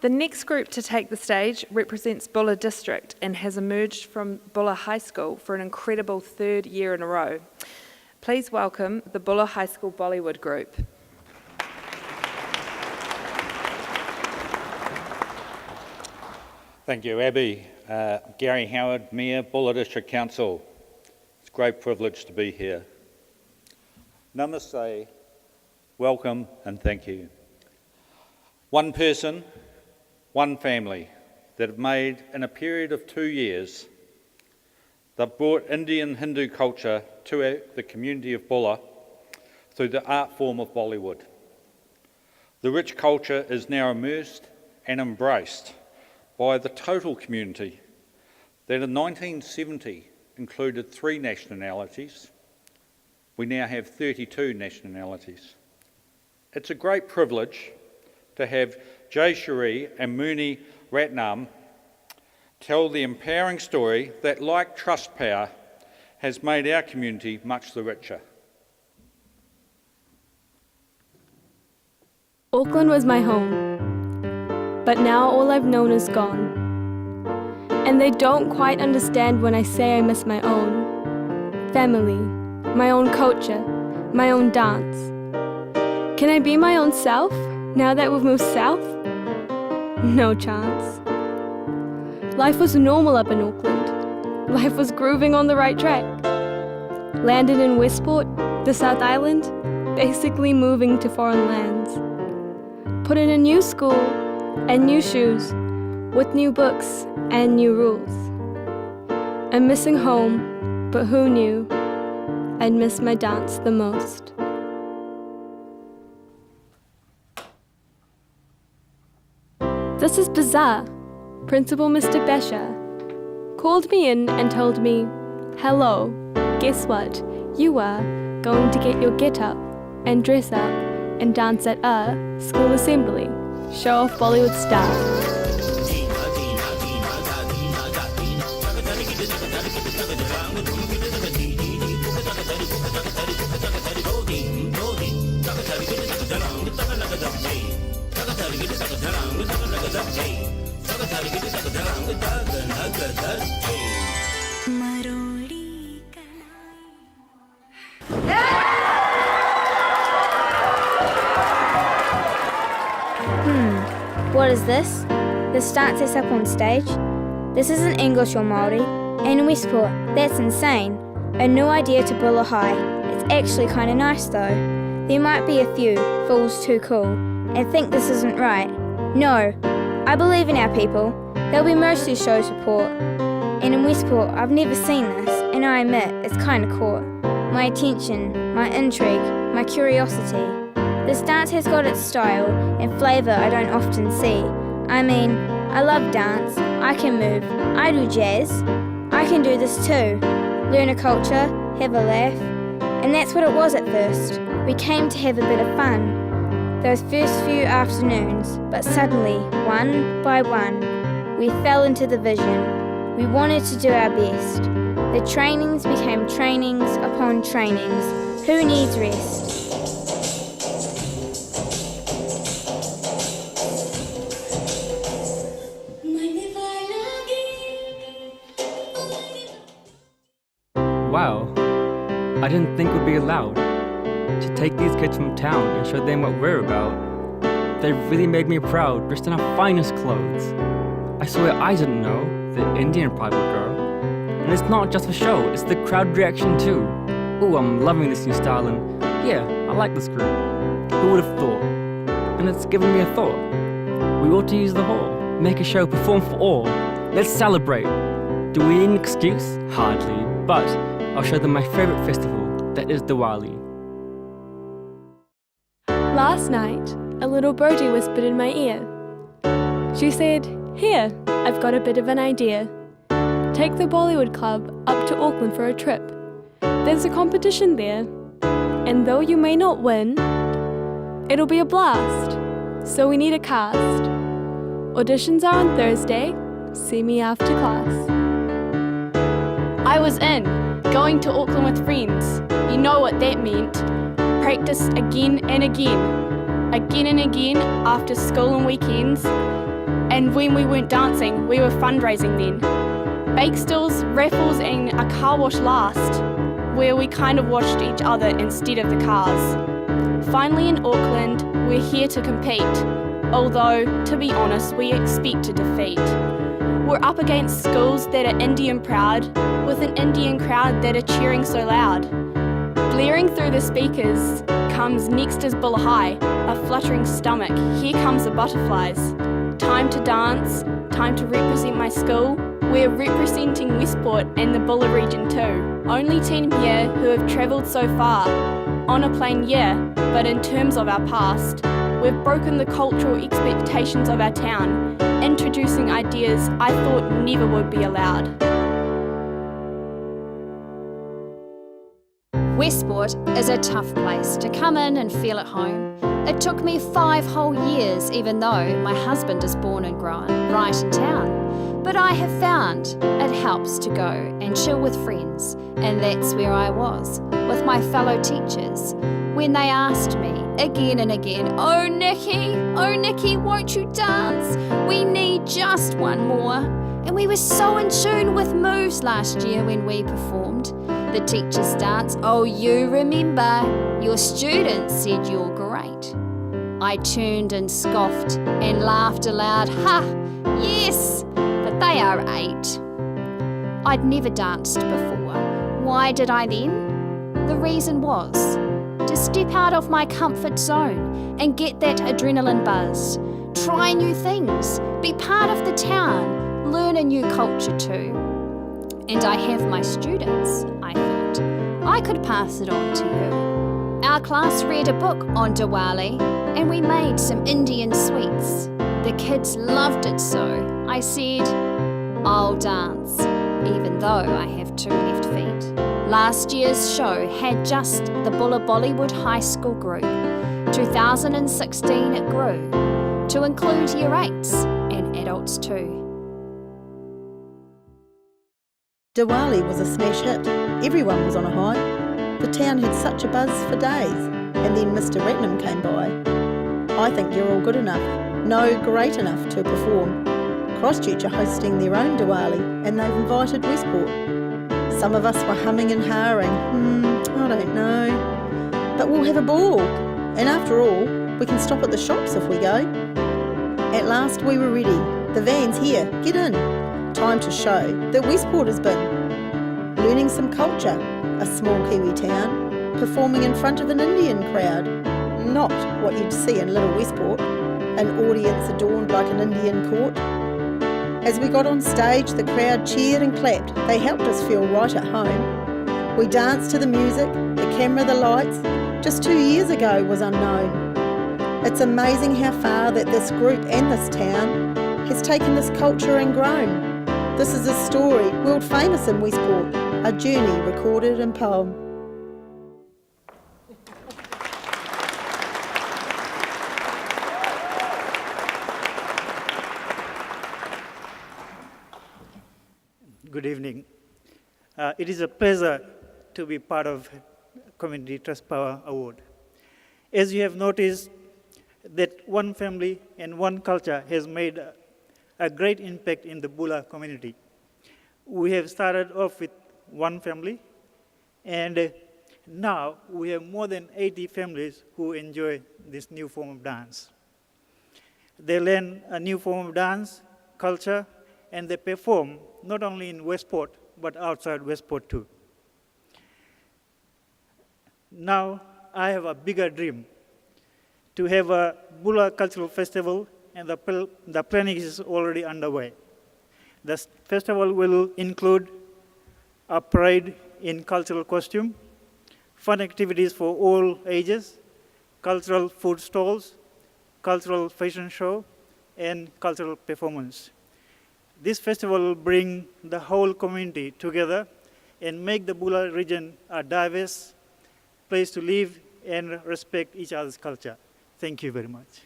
The next group to take the stage represents Bulla District and has emerged from Bulla High School for an incredible third year in a row. Please welcome the Bulla High School Bollywood group. Thank you, Abby. Gary Howard, Mayor, Bulla District Council. It's a great privilege to be here. Namaste, welcome and thank you. One person, one family that have made, in a period of 2 years, they've brought Indian Hindu culture to the community of Bulla through the art form of Bollywood. The rich culture is now immersed and embraced by the total community that in 1970 included 3 nationalities. We now have 32 nationalities. It's a great privilege to have Jay Shri and Muni Ratnam tell the empowering story that, like Trustpower, has made our community much the richer. Auckland was my home, but now all I've known is gone. And they don't quite understand when I say I miss my own family, my own culture, my own dance. Can I be my own self now that we've moved south? No chance. Life was normal up in Auckland. Life was grooving on the right track. Landed in Westport, the South Island, basically moving to foreign lands. Put in a new school and new shoes, with new books and new rules. I'm missing home, but who knew I'd miss my dance the most. This is bizarre. Principal Mr. Besha called me in and told me, "Hello, guess what? You are going to get your get up and dress up and dance at a school assembly. Show off Bollywood style." What is this? This dance is up on stage? This isn't English or Māori. And in Westport, that's insane. A new idea to Bulla High. It's actually kinda nice though. There might be a few fools too cool and think this isn't right. No, I believe in our people. They'll be mostly show support. And in Westport, I've never seen this, and I admit it's kinda caught my attention, my intrigue, my curiosity. This dance has got its style and flavour I don't often see. I mean, I love dance, I can move, I do jazz. I can do this too. Learn a culture, have a laugh. And that's what it was at first. We came to have a bit of fun. Those first few afternoons, but suddenly, one by one, we fell into the vision. We wanted to do our best. The trainings became trainings upon trainings. Who needs rest? Wow, I didn't think we'd be allowed to take these kids from town and show them what we're about. They really made me proud, dressed in our finest clothes. I swear I didn't know the Indian pride would grow. And it's not just for show, it's the crowd reaction too. Ooh, I'm loving this new style and yeah, I like this group. Who would have thought? And it's given me a thought. We ought to use the hall, make a show, perform for all. Let's celebrate. Do we need an excuse? Hardly, but I'll show them my favourite festival, that is Diwali. Last night, a little birdie whispered in my ear. She said, "Here, I've got a bit of an idea. Take the Bollywood Club up to Auckland for a trip. There's a competition there, and though you may not win, it'll be a blast. So we need a cast. Auditions are on Thursday. See me after class." I was in, going to Auckland with friends. You know what that meant. Practice again and again. Again and again after school and weekends. And when we weren't dancing, we were fundraising then. Bake stalls, raffles and a car wash last, where we kind of washed each other instead of the cars. Finally in Auckland, we're here to compete, although, to be honest, we expect to defeat. We're up against schools that are Indian proud, with an Indian crowd that are cheering so loud. Blaring through the speakers comes Next is Bulla High, a fluttering stomach, here comes the butterflies. Time to dance, time to represent my school. We're representing Westport and the Bulla region too. Only team here who have travelled so far. On a plane, yeah, but in terms of our past, we've broken the cultural expectations of our town, introducing ideas I thought never would be allowed. Westport is a tough place to come in and feel at home. It took me 5 whole years, even though my husband is born and grown right in town. But I have found it helps to go and chill with friends, and that's where I was, with my fellow teachers, when they asked me again and again, oh Nikki, won't you dance? We need just one more. And we were so in tune with moves last year when we performed the teachers' dance. Oh, you remember, your students said you're great. I turned and scoffed and laughed aloud. Ha! Yes, but they are 8. I'd never danced before. Why did I then? The reason was to step out of my comfort zone and get that adrenaline buzz. Try new things, be part of the town, learn a new culture too. And I have my students, I thought. I could pass it on to you. Our class read a book on Diwali and we made some Indian sweets. The kids loved it so I said, I'll dance, even though I have 2 left feet. Last year's show had just the Bulla Bollywood High School group. 2016 it grew to include year 8s and adults too. Diwali was a smash hit. Everyone was on a high. The town had such a buzz for days, and then Mr. Ratnam came by. I think you're all good enough, no, great enough to perform. Christchurch are hosting their own Diwali, and they've invited Westport. Some of us were humming and haaing, I don't know. But we'll have a ball, and after all, we can stop at the shops if we go. At last we were ready. The van's here, get in. Time to show that Westport has been learning some culture, a small Kiwi town, performing in front of an Indian crowd, not what you'd see in Little Westport, an audience adorned like an Indian court. As we got on stage, the crowd cheered and clapped. They helped us feel right at home. We danced to the music, the camera, the lights. Just 2 years ago was unknown. It's amazing how far that this group and this town has taken this culture and grown. This is a story world famous in Westport, a journey recorded in poem. Good evening. It is a pleasure to be part of Community Trust Power Award. As you have noticed, that one family and one culture has made a great impact in the Bulla community. We have started off with one family, and now we have more than 80 families who enjoy this new form of dance. They learn a new form of dance, culture, and they perform not only in Westport, but outside Westport too. Now, I have a bigger dream, to have a Bulla Cultural Festival, and the planning is already underway. The festival will include a parade in cultural costume, fun activities for all ages, cultural food stalls, cultural fashion show, and cultural performance. This festival will bring the whole community together and make the Bulla region a diverse place to live and respect each other's culture. Thank you very much.